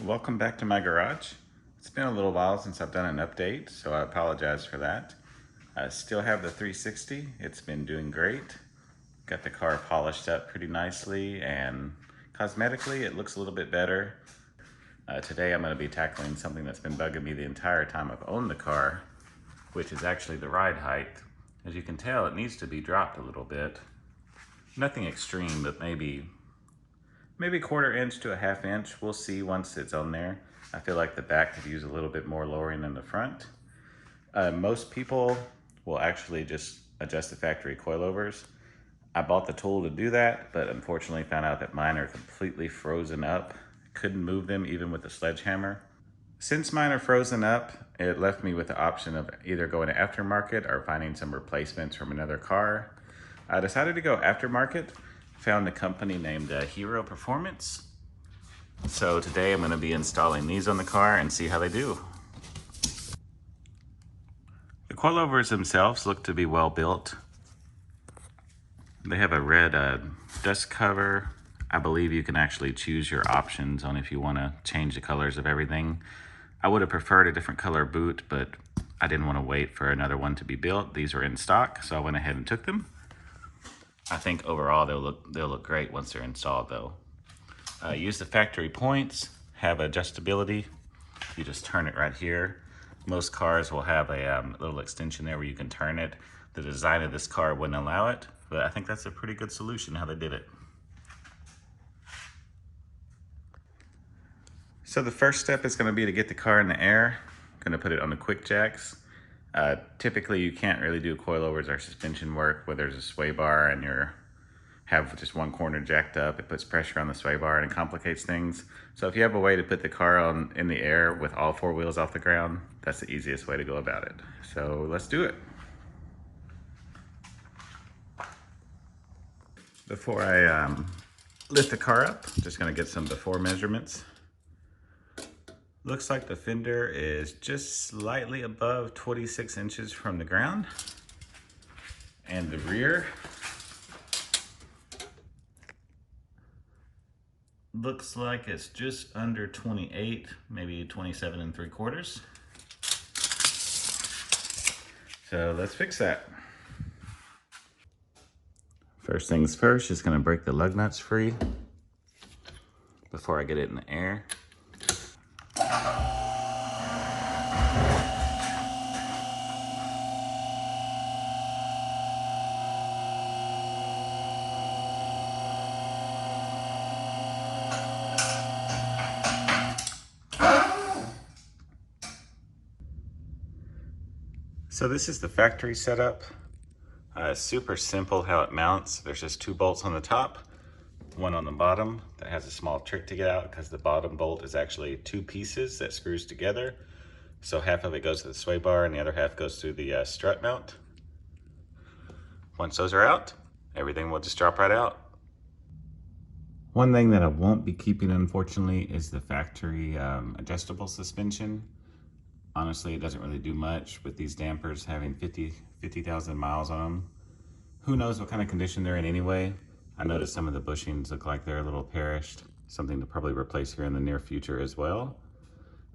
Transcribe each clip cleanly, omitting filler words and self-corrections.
Welcome back to my garage. It's been a little while since I've done an update, so I apologize for that. I still have the 360. It's been doing great. Got the car polished up pretty nicely, and cosmetically it looks a little bit better. Today I'm going to be tackling something that's been bugging me the entire time I've owned the car, which is actually the ride height. As you can tell, it needs to be dropped a little bit. Nothing extreme, but maybe a quarter inch to a half inch. We'll see once it's on there. I feel like the back could use a little bit more lowering than the front. Most people will actually just adjust the factory coilovers. I bought the tool to do that, but unfortunately found out that mine are completely frozen up. Couldn't move them even with a sledgehammer. Since mine are frozen up, it left me with the option of either going to aftermarket or finding some replacements from another car. I decided to go aftermarket. Found a company named HIRO Performance. So today I'm going to be installing these on the car and see how they do. The coilovers themselves look to be well built. They have a red dust cover. I believe you can actually choose your options on if you want to change the colors of everything. I would have preferred a different color boot, but I didn't want to wait for another one to be built. These were in stock, so I went ahead and took them. I think overall they'll look great once they're installed though. Use the factory points, have adjustability. You just turn it right here. Most cars will have a little extension there where you can turn it. The design of this car wouldn't allow it, but I think that's a pretty good solution how they did it. So the first step is going to be to get the car in the air. I'm going to put it on the quick jacks. Typically you can't really do coilovers or suspension work where there's a sway bar and you have just one corner jacked up. It puts pressure on the sway bar and it complicates things. So if you have a way to put the car in the air with all four wheels off the ground, that's the easiest way to go about it. So let's do it. Before I lift the car up, I'm just going to get some before measurements. Looks like the fender is just slightly above 26 inches from the ground. And the rear looks like it's just under 28, maybe 27 3/4. So let's fix that. First things first, just gonna break the lug nuts free before I get it in the air. So this is the factory setup. Super simple how it mounts. There's just two bolts on the top, one on the bottom that has a small trick to get out because the bottom bolt is actually two pieces that screws together. So half of it goes to the sway bar and the other half goes through the strut mount. Once those are out, everything will just drop right out. One thing that I won't be keeping, unfortunately, is the factory adjustable suspension. Honestly, it doesn't really do much with these dampers having 50,000 miles on them. Who knows what kind of condition they're in anyway. I noticed some of the bushings look like they're a little perished. Something to probably replace here in the near future as well.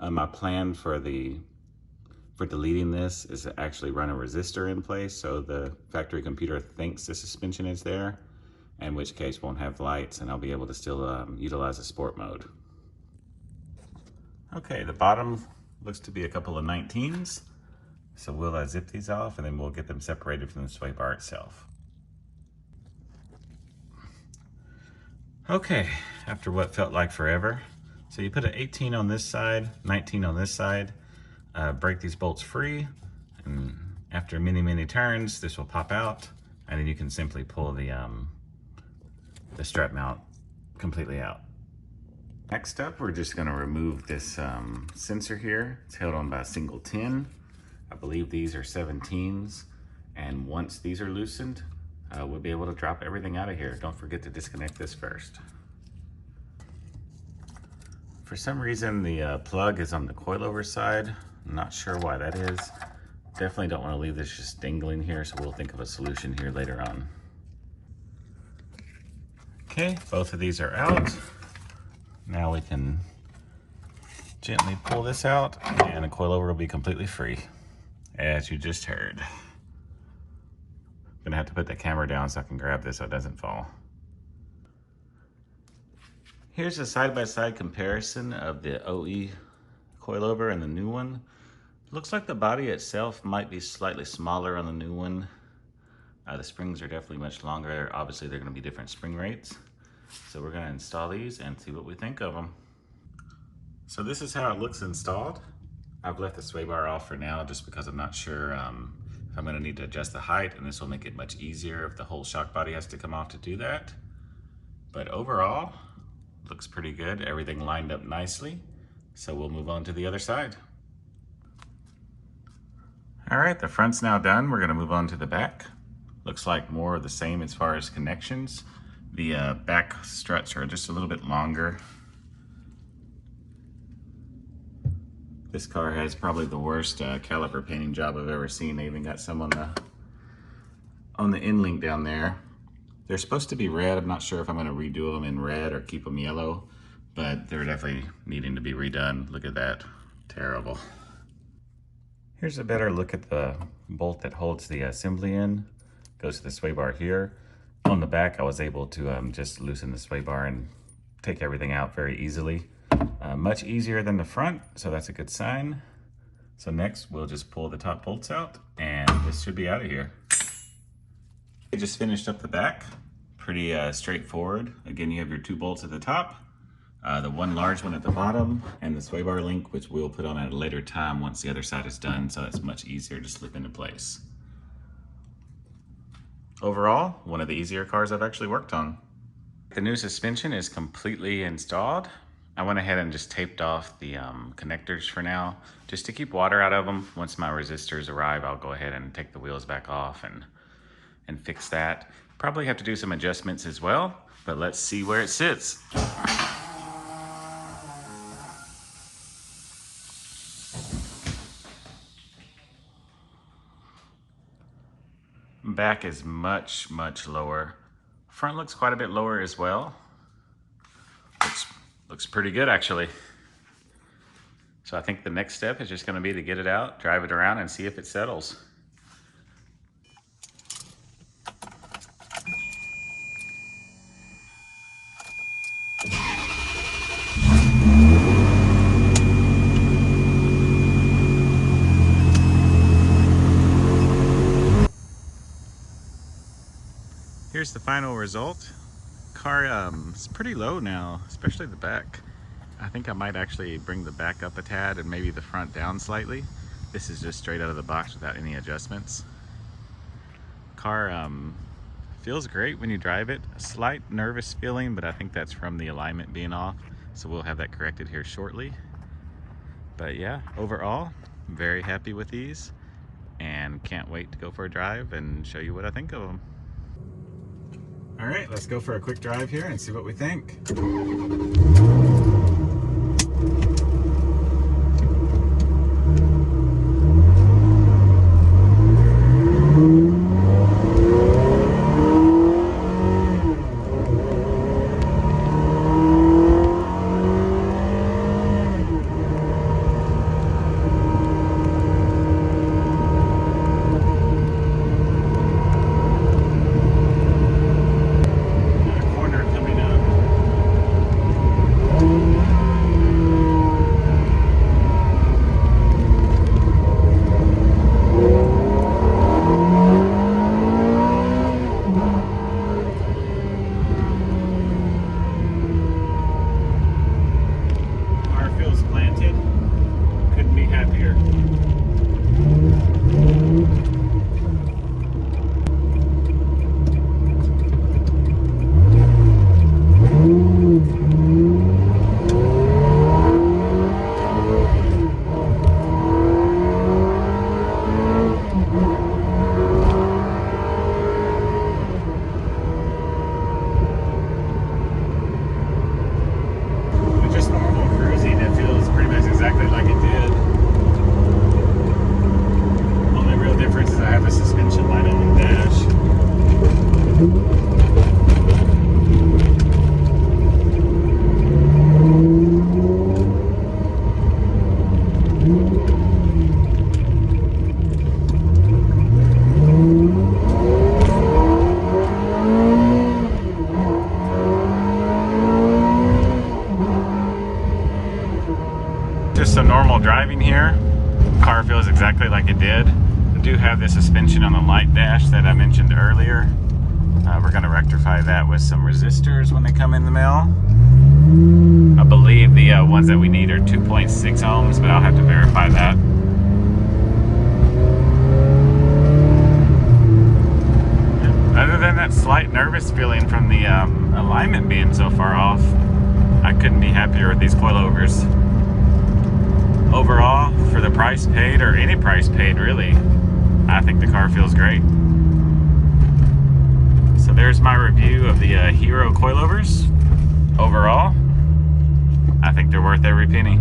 My plan for deleting this is to actually run a resistor in place so the factory computer thinks the suspension is there, in which case won't have lights and I'll be able to still utilize a sport mode. Okay, the bottom looks to be a couple of 19s. So we'll zip these off and then we'll get them separated from the sway bar itself. Okay, after what felt like forever. So you put an 18 on this side, 19 on this side, break these bolts free, and after many turns, this will pop out, and then you can simply pull the strut mount completely out. Next up, we're just gonna remove this sensor here. It's held on by a single 10. I believe these are 17s, and once these are loosened, we'll be able to drop everything out of here. Don't forget to disconnect this first. For some reason, the plug is on the coilover side. I'm not sure why that is. Definitely don't want to leave this just dangling here, so we'll think of a solution here later on. Okay, both of these are out. Now we can Gently pull this out and the coilover will be completely free, as you just heard. I'm gonna have to put the camera down so I can grab this so it doesn't fall. Here's a side-by-side comparison of the OE coilover and the new one. Looks like the body itself might be slightly smaller on the new one. The springs are definitely much longer. Obviously, they're going to be different spring rates. So we're going to install these and see what we think of them. So this is how it looks installed. I've left the sway bar off for now just because I'm not sure if I'm going to need to adjust the height, and this will make it much easier if the whole shock body has to come off to do that. But overall, looks pretty good. Everything lined up nicely. So we'll move on to the other side. All right, the front's now done. We're going to move on to the back. Looks like more of the same as far as connections. The back struts are just a little bit longer. This car has probably the worst caliper painting job I've ever seen. They even got some on the end link down there. They're supposed to be red. I'm not sure if I'm going to redo them in red or keep them yellow, but they're definitely needing to be redone. Look at that. Terrible. Here's a better look at the bolt that holds the assembly in. Goes to the sway bar here. On the back, I was able to just loosen the sway bar and take everything out very easily. Much easier than the front, so that's a good sign. So next, we'll just pull the top bolts out, and this should be out of here. I just finished up the back. Pretty straightforward. Again, you have your 2 bolts at the top, the one large one at the bottom, and the sway bar link, which we'll put on at a later time once the other side is done, so it's much easier to slip into place. Overall, one of the easier cars I've actually worked on. The new suspension is completely installed. I went ahead and just taped off the connectors for now, just to keep water out of them. Once my resistors arrive, I'll go ahead and take the wheels back off and fix that. Probably have to do some adjustments as well, but let's see where it sits. Back is much, much lower. Front looks quite a bit lower as well. Looks pretty good actually. So I think the next step is just going to be to get it out, drive it around, and see if it settles. Here's the final result. Car is pretty low now, especially the back. I think I might actually bring the back up a tad and maybe the front down slightly. This is just straight out of the box without any adjustments. Car feels great when you drive it. A slight nervous feeling, but I think that's from the alignment being off. So we'll have that corrected here shortly. But yeah, overall, I'm very happy with these and can't wait to go for a drive and show you what I think of them. All right, let's go for a quick drive here and see what we think. just some normal driving here. Car feels exactly like it did. I do have the suspension on the light dash that I mentioned earlier. We're going to rectify that with some resistors when they come in the mail. I believe the ones that we need are 2.6 ohms, but I'll have to verify that. Other than that slight nervous feeling from the alignment being so far off, I couldn't be happier with these coilovers. Overall, for the price paid, or any price paid really, I think the car feels great. So there's my review of the HIRO coilovers. Overall, I think they're worth every penny.